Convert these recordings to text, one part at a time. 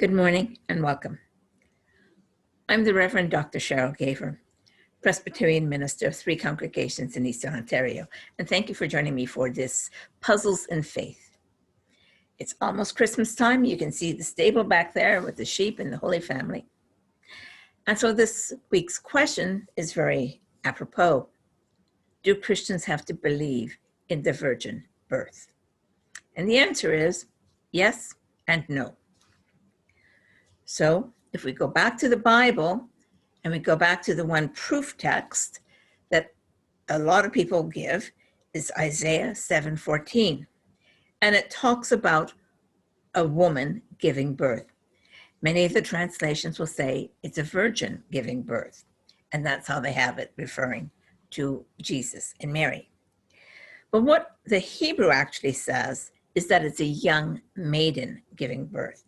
Good morning and welcome. I'm the Reverend Dr. Cheryl Gaver, Presbyterian minister of 3 congregations in Eastern Ontario, and thank you for joining me for this Puzzles in Faith. It's almost Christmas time. You can see the stable back there with the sheep and the Holy Family. And so this week's question is very apropos. Do Christians have to believe in the virgin birth? And the answer is yes and no. So if we go back to the Bible and we go back to the one proof text that a lot of people give is Isaiah 7:14. And it talks about a woman giving birth. Many of the translations will say it's a virgin giving birth. And that's how they have it, referring to Jesus and Mary. But what the Hebrew actually says is that it's a young maiden giving birth.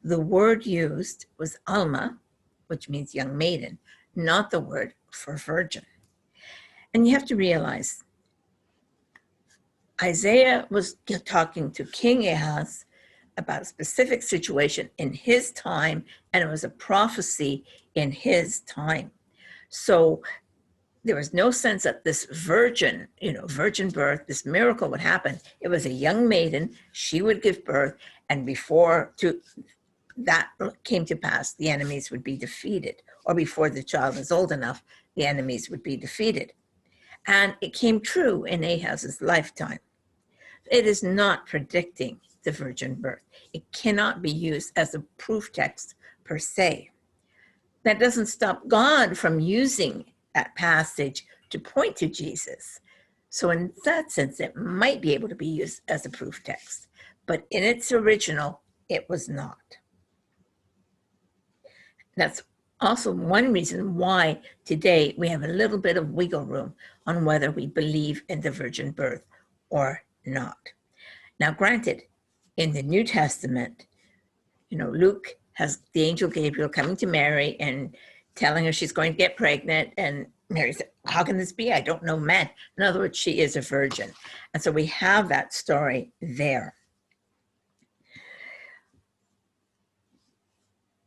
The word used was alma, which means young maiden, not the word for virgin. And you have to realize, Isaiah was talking to King Ahaz about a specific situation in his time, and it was a prophecy in his time. So there was no sense that this virgin birth, this miracle would happen. It was a young maiden, she would give birth, and before that came to pass, the enemies would be defeated, or before the child is old enough, the enemies would be defeated. And it came true in Ahaz's lifetime. It is not predicting the virgin birth. It cannot be used as a proof text per se. That doesn't stop God from using that passage to point to Jesus. So in that sense, it might be able to be used as a proof text, but in its original, it was not. That's also one reason why today we have a little bit of wiggle room on whether we believe in the virgin birth or not. Now, granted, in the New Testament, Luke has the angel Gabriel coming to Mary and telling her she's going to get pregnant. And Mary said, how can this be? I don't know men. In other words, she is a virgin. And so we have that story there.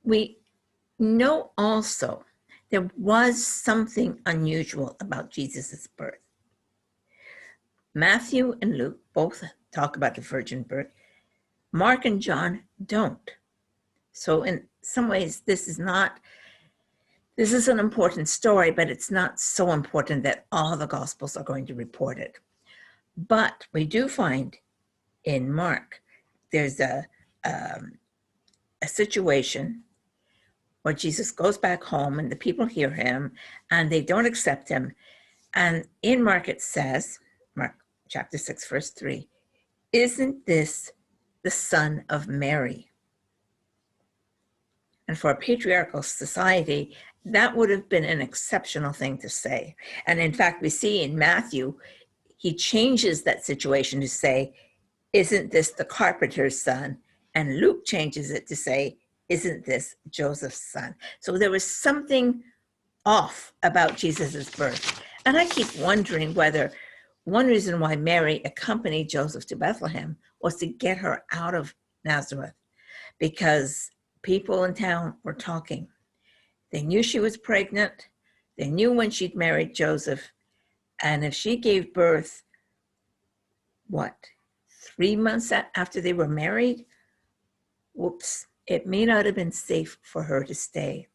We know also there was something unusual about Jesus's birth. Matthew and Luke both talk about the virgin birth. Mark and John don't. So in some ways, this is an important story, but it's not so important that all the Gospels are going to report it. But we do find in Mark, there's a situation where Jesus goes back home and the people hear him and they don't accept him. And in Mark it says, Mark chapter 6, verse 3, isn't this the son of Mary? And for a patriarchal society, that would have been an exceptional thing to say. And in fact, we see in Matthew, he changes that situation to say, isn't this the carpenter's son? And Luke changes it to say, isn't this Joseph's son? So there was something off about Jesus's birth. And I keep wondering whether one reason why Mary accompanied Joseph to Bethlehem was to get her out of Nazareth, because people in town were talking. They knew she was pregnant. They knew when she'd married Joseph. And if she gave birth, 3 months after they were married? Whoops, it may not have been safe for her to stay.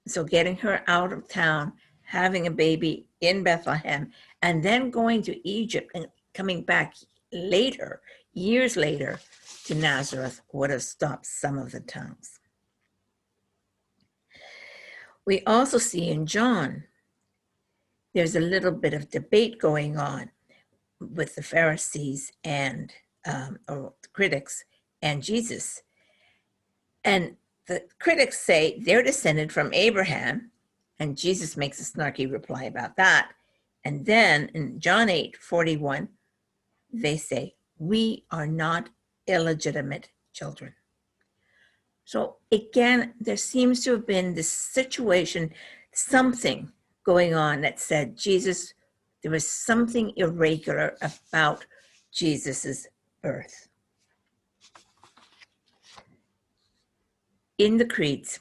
So getting her out of town, having a baby in Bethlehem, and then going to Egypt and coming back later, years later, to Nazareth would have stopped some of the tongues. We also see in John, there's a little bit of debate going on with the Pharisees and or the critics and Jesus. And the critics say they're descended from Abraham, and Jesus makes a snarky reply about that. And then in John 8:41, they say, we are not illegitimate children. So again, there seems to have been this situation, something going on that said Jesus, there was something irregular about Jesus's birth. in the creeds,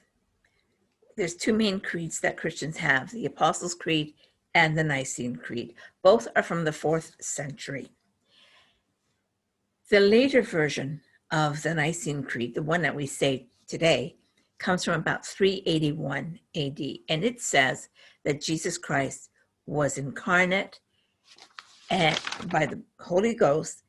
there's two main creeds that Christians have, the Apostles' Creed and the Nicene Creed. Both are from the 4th century. The later version of the Nicene Creed, the one that we say today, comes from about 381 AD, and it says that Jesus Christ was incarnate and by the Holy Ghost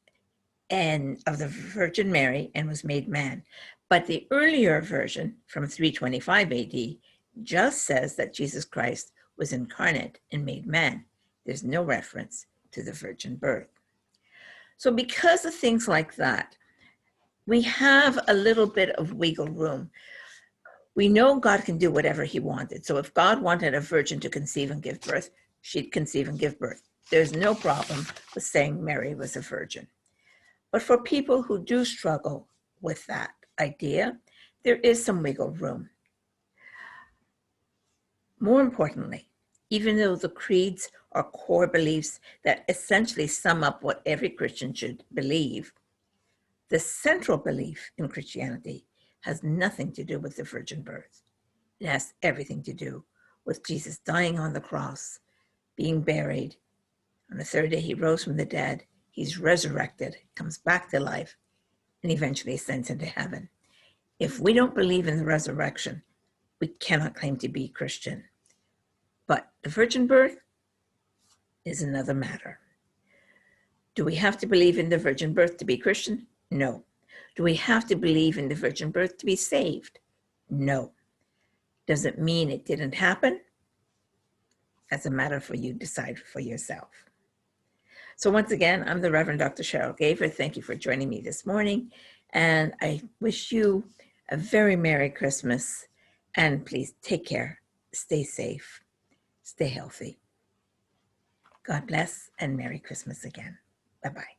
and of the Virgin Mary and was made man. But the earlier version from 325 AD just says that Jesus Christ was incarnate and made man. There's no reference to the virgin birth. So because of things like that, we have a little bit of wiggle room. We know God can do whatever he wanted. So if God wanted a virgin to conceive and give birth, she'd conceive and give birth. There's no problem with saying Mary was a virgin. But for people who do struggle with that idea, there is some wiggle room. More importantly, even though the creeds are core beliefs that essentially sum up what every Christian should believe, the central belief in Christianity has nothing to do with the virgin birth. It has everything to do with Jesus dying on the cross, being buried. On the third day, he rose from the dead. He's resurrected, comes back to life, and eventually ascends into heaven. If we don't believe in the resurrection, we cannot claim to be Christian. But the virgin birth is another matter. Do we have to believe in the virgin birth to be Christian? No. Do we have to believe in the virgin birth to be saved? No. Does it mean it didn't happen? That's a matter for you to decide for yourself. So once again, I'm the Reverend Dr. Cheryl Gaver. Thank you for joining me this morning. And I wish you a very Merry Christmas. And please take care, stay safe, stay healthy. God bless and Merry Christmas again. Bye-bye.